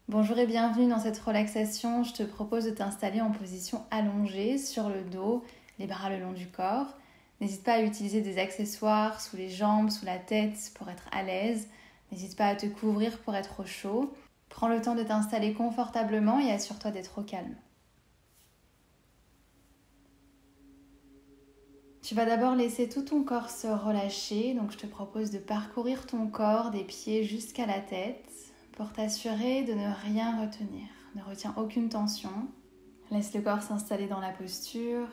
Bonjour et bienvenue dans cette relaxation. Je te propose de t'installer en position allongée sur le dos, les bras le long du corps. N'hésite pas à utiliser des accessoires sous les jambes, sous la tête pour être à l'aise. N'hésite pas à te couvrir pour être au chaud. Prends le temps de t'installer confortablement et assure-toi d'être au calme. Tu vas d'abord laisser tout ton corps se relâcher. Donc je te propose de parcourir ton corps des pieds jusqu'à la tête pour t'assurer de ne rien retenir. Ne retiens aucune tension. Laisse le corps s'installer dans la posture.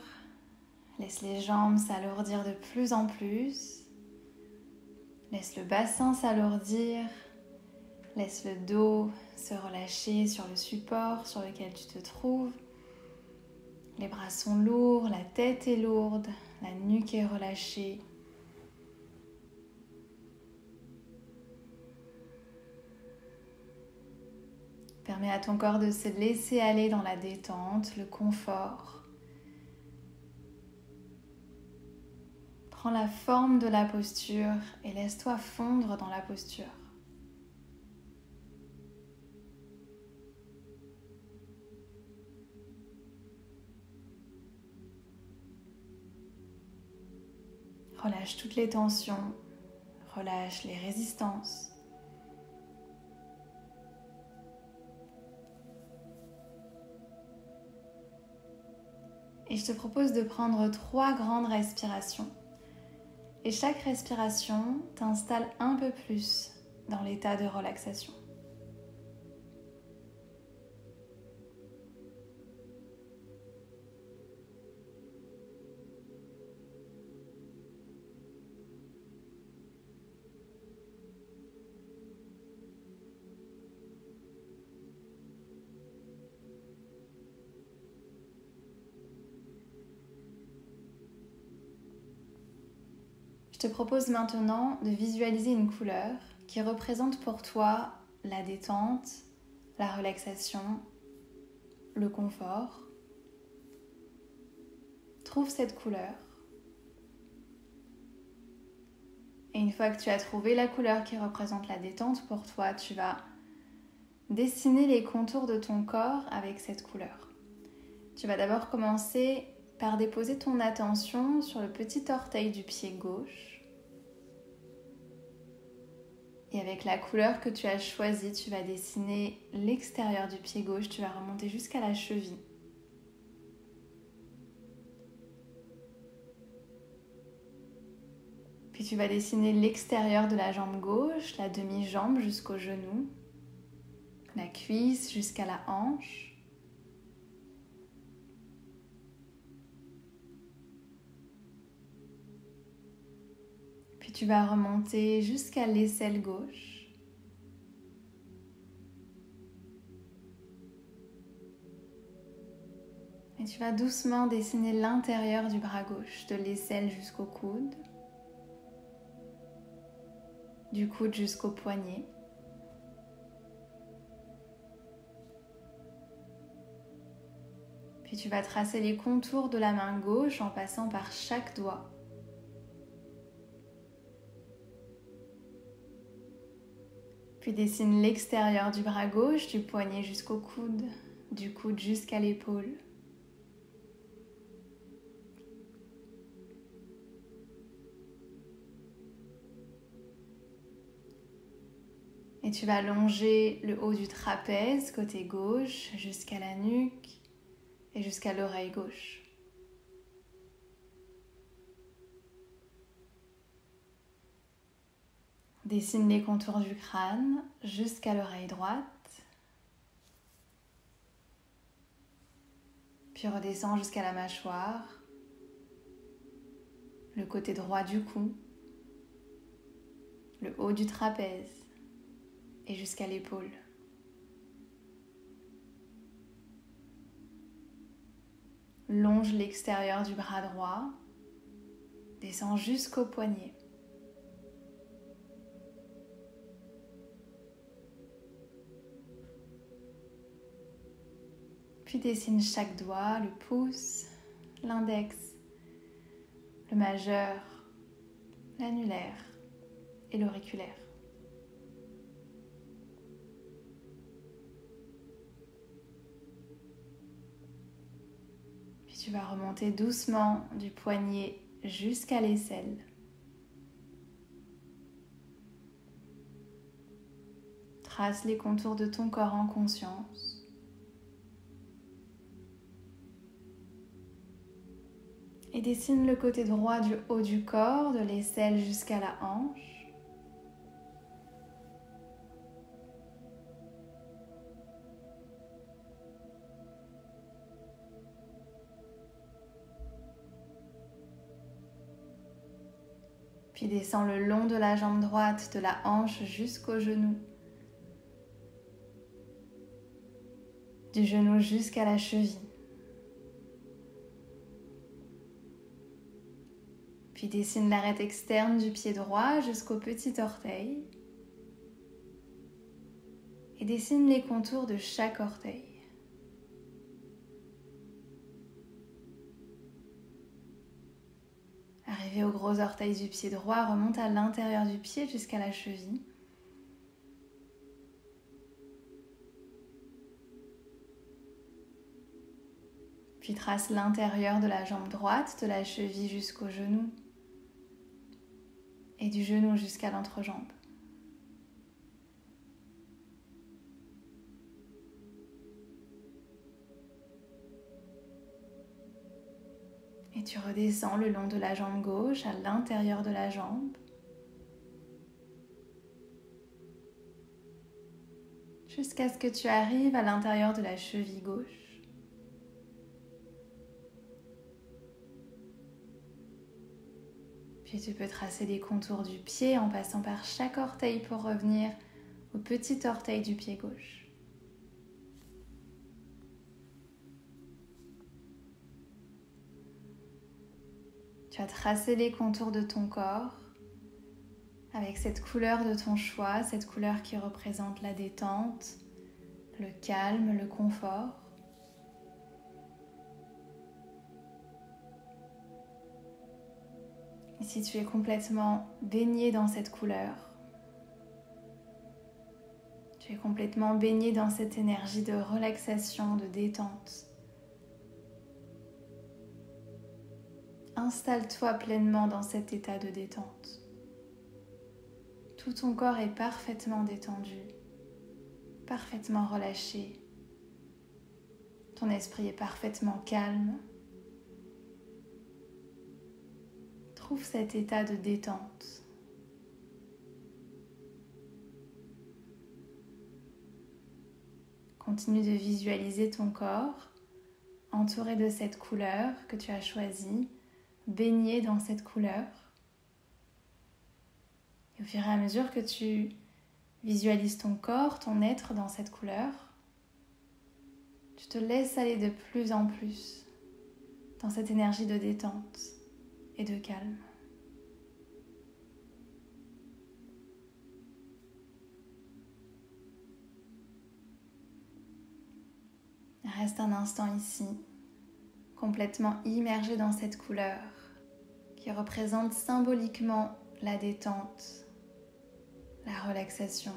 Laisse les jambes s'alourdir de plus en plus. Laisse le bassin s'alourdir. Laisse le dos se relâcher sur le support sur lequel tu te trouves. Les bras sont lourds, la tête est lourde, la nuque est relâchée. Permets à ton corps de se laisser aller dans la détente, le confort. Prends la forme de la posture et laisse-toi fondre dans la posture. Relâche toutes les tensions, relâche les résistances. Et je te propose de prendre 3 grandes respirations. Et chaque respiration t'installe un peu plus dans l'état de relaxation. Je te propose maintenant de visualiser une couleur qui représente pour toi la détente, la relaxation, le confort. Trouve cette couleur. Et une fois que tu as trouvé la couleur qui représente la détente pour toi, tu vas dessiner les contours de ton corps avec cette couleur. Tu vas d'abord commencer par déposer ton attention sur le petit orteil du pied gauche. Et avec la couleur que tu as choisie, tu vas dessiner l'extérieur du pied gauche. Tu vas remonter jusqu'à la cheville. Puis tu vas dessiner l'extérieur de la jambe gauche, la demi-jambe jusqu'au genou, la cuisse jusqu'à la hanche. Puis tu vas remonter jusqu'à l'aisselle gauche. Et tu vas doucement dessiner l'intérieur du bras gauche, de l'aisselle jusqu'au coude, du coude jusqu'au poignet. Puis tu vas tracer les contours de la main gauche en passant par chaque doigt. Puis dessine l'extérieur du bras gauche, du poignet jusqu'au coude, du coude jusqu'à l'épaule. Et tu vas longer le haut du trapèze, côté gauche, jusqu'à la nuque et jusqu'à l'oreille gauche. Dessine les contours du crâne jusqu'à l'oreille droite. Puis redescends jusqu'à la mâchoire, le côté droit du cou, le haut du trapèze et jusqu'à l'épaule. Longe l'extérieur du bras droit, descends jusqu'au poignet. Puis dessine chaque doigt, le pouce, l'index, le majeur, l'annulaire et l'auriculaire. tu vas remonter doucement du poignet jusqu'à l'aisselle. Trace les contours de ton corps en conscience. Et dessine le côté droit du haut du corps, de l'aisselle jusqu'à la hanche. Puis descends le long de la jambe droite, de la hanche jusqu'au genou. Du genou jusqu'à la cheville. Puis dessine l'arête externe du pied droit jusqu'au petit orteil. Et dessine les contours de chaque orteil. Arrivé au gros orteil du pied droit, remonte à l'intérieur du pied jusqu'à la cheville. Puis trace l'intérieur de la jambe droite, de la cheville jusqu'au genou et du genou jusqu'à l'entrejambe. Et tu redescends le long de la jambe gauche, à l'intérieur de la jambe, jusqu'à ce que tu arrives à l'intérieur de la cheville gauche. Puis tu peux tracer les contours du pied en passant par chaque orteil pour revenir au petit orteil du pied gauche. Tu as tracé les contours de ton corps avec cette couleur de ton choix, cette couleur qui représente la détente, le calme, le confort. Et si tu es complètement baigné dans cette couleur, tu es complètement baigné dans cette énergie de relaxation, de détente, installe-toi pleinement dans cet état de détente. Tout ton corps est parfaitement détendu, parfaitement relâché. Ton esprit est parfaitement calme. Trouve cet état de détente. Continue de visualiser ton corps entouré de cette couleur que tu as choisie, baigné dans cette couleur. Et au fur et à mesure que tu visualises ton corps, ton être dans cette couleur, tu te laisses aller de plus en plus dans cette énergie de détente et de calme. Reste un instant ici, complètement immergé dans cette couleur qui représente symboliquement la détente, la relaxation.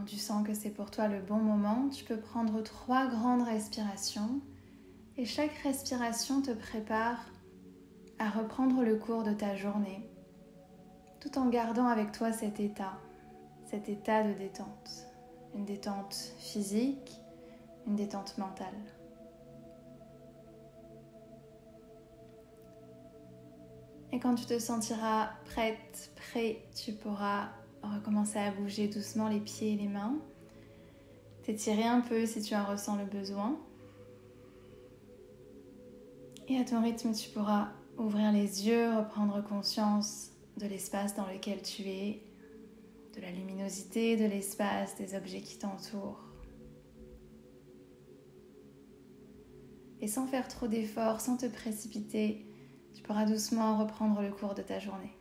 Quand tu sens que c'est pour toi le bon moment, tu peux prendre 3 grandes respirations et chaque respiration te prépare à reprendre le cours de ta journée, tout en gardant avec toi cet état de détente. Une détente physique, une détente mentale. Et quand tu te sentiras prête, prêt, tu pourras recommencer à bouger doucement les pieds et les mains. T'étirer un peu si tu en ressens le besoin. Et à ton rythme, tu pourras ouvrir les yeux, reprendre conscience de l'espace dans lequel tu es, de la luminosité de l'espace, des objets qui t'entourent. Et sans faire trop d'efforts, sans te précipiter, tu pourras doucement reprendre le cours de ta journée.